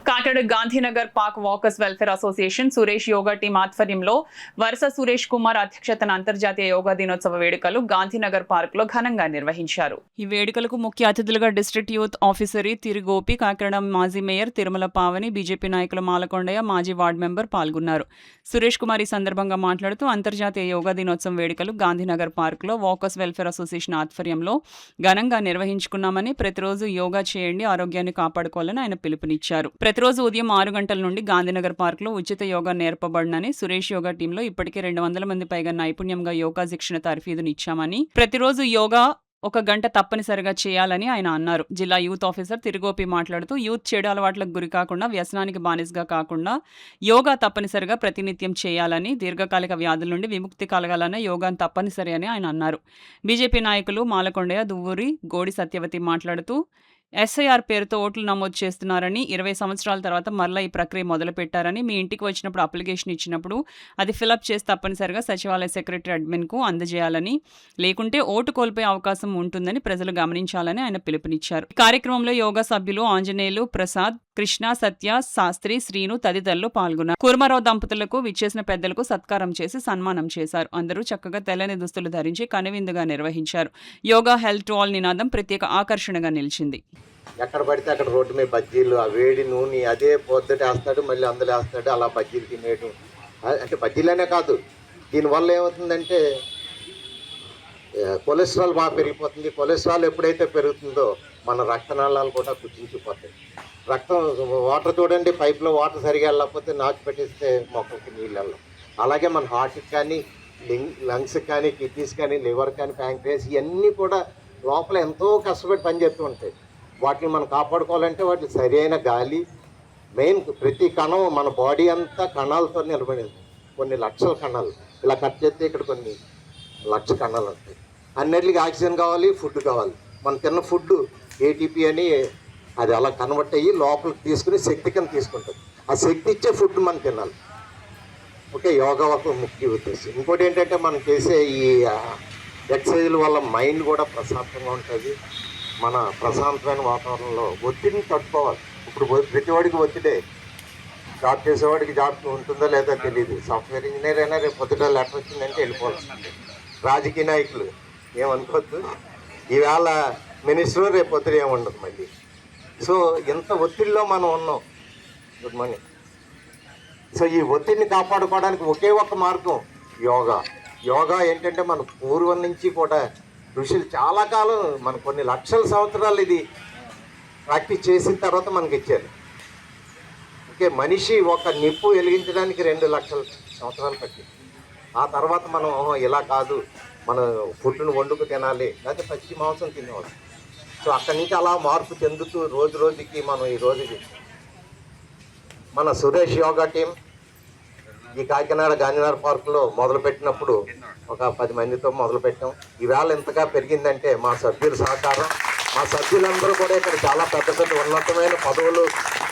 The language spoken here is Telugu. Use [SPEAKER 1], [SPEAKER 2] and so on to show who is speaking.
[SPEAKER 1] Kakinada Gandhinagar park walkers welfare association Suresh yoga team ఆధ్వర్యంలో వరుస సురేష్ కుమార్ అధ్యక్షతన అంతర్జాతీయ యోగా దినోత్సవ వేడుకలు గాంధీనగర్ పార్క్ లో ఘనంగా నిర్వహించారు. ఈ వేడుకలకు ముఖ్య అతిథులుగా డిస్ట్రిక్ట్ యూత్ ఆఫీసర్ తిరుగోపి, కాకినాడ మాజీ మేయర్ తిరుమల పావని, బీజేపీ నాయకులు మాలకొండయ్య, మాజీ వార్డు మెంబర్ పాల్గొన్నారు. సురేష్ కుమార్ ఈ సందర్భంగా మాట్లాడుతూ అంతర్జాతీయ యోగా దినోత్సవం వేడుకలు గాంధీనగర్ పార్క్ లో వాకర్స్ వెల్ఫేర్ అసోసియేషన్ ఆధ్వర్యంలో ఘనంగా నిర్వహించుకున్నామని, ప్రతిరోజు యోగా చేయండి, ఆరోగ్యాన్ని కాపాడుకోవాలని ఆయన పిలుపునిచ్చారు. ప్రతిరోజు ఉదయం 6 గంటల నుండి గాంధీనగర్ పార్క్ లో ఉచిత యోగా నేర్పబడినని, సురేష్ యోగా టీంలో ఇప్పటికే 200 మంది పైగా నైపుణ్యంగా యోగా శిక్షణ తర్ఫీదుని ఇచ్చామని, ప్రతిరోజు యోగా 1 గంట తప్పనిసరిగా చేయాలని ఆయన అన్నారు. జిల్లా యూత్ ఆఫీసర్ తిరుగోపి మాట్లాడుతూ యూత్ చెడు అలవాట్లకు గురి కాకుండా, వ్యసనానికి బానిసగా కాకుండా యోగా తప్పనిసరిగా ప్రతినిత్యం చేయాలని, దీర్ఘకాలిక వ్యాధుల నుండి విముక్తి కలగాలన్న యోగా తప్పనిసరి అని ఆయన అన్నారు. బీజేపీ నాయకులు మాలకొండయ్య, దువ్వూరి, గోడి సత్యవతి మాట్లాడుతూ ఎస్ఐఆర్ పేరుతో ఓట్లు నమోదు చేస్తున్నారని, 20 సంవత్సరాల తర్వాత మరలా ఈ ప్రక్రియ మొదలుపెట్టారని, మీ ఇంటికి వచ్చినప్పుడు అప్లికేషన్ ఇచ్చినప్పుడు అది ఫిలప్ చేసి తప్పనిసరిగా సచివాలయ సెక్రటరీ అడ్మిన్కు అందజేయాలని, లేకుంటే ఓటు కోల్పోయే అవకాశం ఉంటుందని ప్రజలు గమనించాలని ఆయన పిలుపునిచ్చారు. కార్యక్రమంలో యోగా సభ్యులు ఆంజనేయులు, ప్రసాద్, కృష్ణ, సత్య, శాస్త్రి, శ్రీను తదితరులు పాల్గొన్నారు. కుర్మారావు దంపతులకు విచ్చేసిన పెద్దలకు సత్కారం చేసి సన్మానం చేశారు. అందరూ చక్కగా తెల్లని దుస్తులు ధరించి కనువిందుగా నిర్వహించారు. యోగా హెల్త్ టు ఆల్ నినాదం ప్రత్యేక ఆకర్షణగా నిలిచింది.
[SPEAKER 2] ఎక్కడ పడితే అక్కడ రోడ్డు మీద బజ్జీలు, ఆ వేడి నూనె అదే పొద్దుట వేస్తాడు, మళ్ళీ అందులో వేస్తాడు, అలా బజ్జీలు తినేయడం. అంటే బజ్జీలనే కాదు, దీనివల్ల ఏమవుతుందంటే కొలెస్ట్రాల్ బాగా పెరిగిపోతుంది. కొలెస్ట్రాల్ ఎప్పుడైతే పెరుగుతుందో మన రక్తనాళాలు కూడా కుచించిపోతాయి. రక్తం వాటర్ చూడండి, పైప్లో వాటర్ సరిగా వెళ్ళకపోతే నాచు పెట్టేస్తే మొక్కలకి నీళ్ళు వెళ్ళం. అలాగే మన హార్ట్కి కానీ, లంగ్స్కి కానీ, కిడ్నీస్ కానీ, లివర్ కానీ, ప్యాంక్రియాస్ ఇవన్నీ కూడా లోపల ఎంతో కష్టపడి పనిచేస్తూ ఉంటాయి. వాటిని మనం కాపాడుకోవాలంటే వాటికి సరైన గాలి మెయిన్. ప్రతి కణం మన బాడీ అంతా కణాలతో నిలబడేది. కొన్ని లక్షల కణాలు ఇలా కట్ చేస్తే ఇక్కడ కొన్ని లక్ష కణాలు ఉంటాయి. అన్నిటికీ ఆక్సిజన్ కావాలి, ఫుడ్ కావాలి. మనం తిన్న ఫుడ్ ఏటీపీ అని అది అలా కన్వర్ట్ అయ్యి లోపలికి తీసుకుని శక్తి కింద తీసుకుంటుంది. ఆ శక్తి ఇచ్చే ఫుడ్ మనం తినాలి. ఓకే, యోగా ఒక ముఖ్య ఉద్దేశం. ఇంకోటి ఏంటంటే మనం చేసే ఈ ఎక్సర్సైజ్ల వల్ల మైండ్ కూడా ప్రశాంతంగా ఉంటుంది. మన ప్రశాంతమైన వాతావరణంలో ఒత్తిడిని తట్టుకోవాలి. ఇప్పుడు ప్రతివాడికి ఒత్తిడే. జాబ్ చేసేవాడికి జాబ్ ఉంటుందో లేదో తెలియదు. సాఫ్ట్వేర్ ఇంజనీర్ అయినా రేపు పొద్దుట లెటర్ వచ్చిందంటే వెళ్ళిపోవాల్సిందే. రాజకీయ నాయకులు ఏమనుకోవద్దు, ఈవేళ మినిస్టర్ రేపు పొద్దుట ఏముండదు మళ్ళీ. సో ఇంత ఒత్తిడిలో మనం ఉన్నాం. Good morning. సో ఈ ఒత్తిడిని కాపాడుకోవడానికి ఒకే ఒక్క మార్గం యోగా. యోగా ఏంటంటే మన పూర్వం నుంచి కూడా ఋషులు చాలా కాలం, మన కొన్ని లక్షల సంవత్సరాలు ఇది ప్రాక్టీస్ చేసిన తర్వాత మనకి ఇచ్చారు. ఓకే, మనిషి ఒక నిప్పు వెలిగించడానికి 2 లక్షల సంవత్సరాలు పట్టింది. ఆ తర్వాత మనం ఇలా కాదు, మనం ఫుడ్ను వండుకు తినాలి, లేకపోతే పచ్చి మాంసం తినేవాళ్ళు. సో అక్కడి నుంచి అలా మార్పు చెందుతూ రోజు రోజుకి మనం ఈ రోజుకి మన సురేష్ యోగా టీం ఈ కాకినాడ గాంధీనగర్ పార్కులో మొదలుపెట్టినప్పుడు ఒక 10 మందితో మొదలుపెట్టాం. ఈవేళ ఎంతగా పెరిగిందంటే మా సభ్యుల సహకారం. మా సభ్యులందరూ కూడా ఇక్కడ చాలా పెద్ద పెద్ద ఉన్నతమైన పదవులు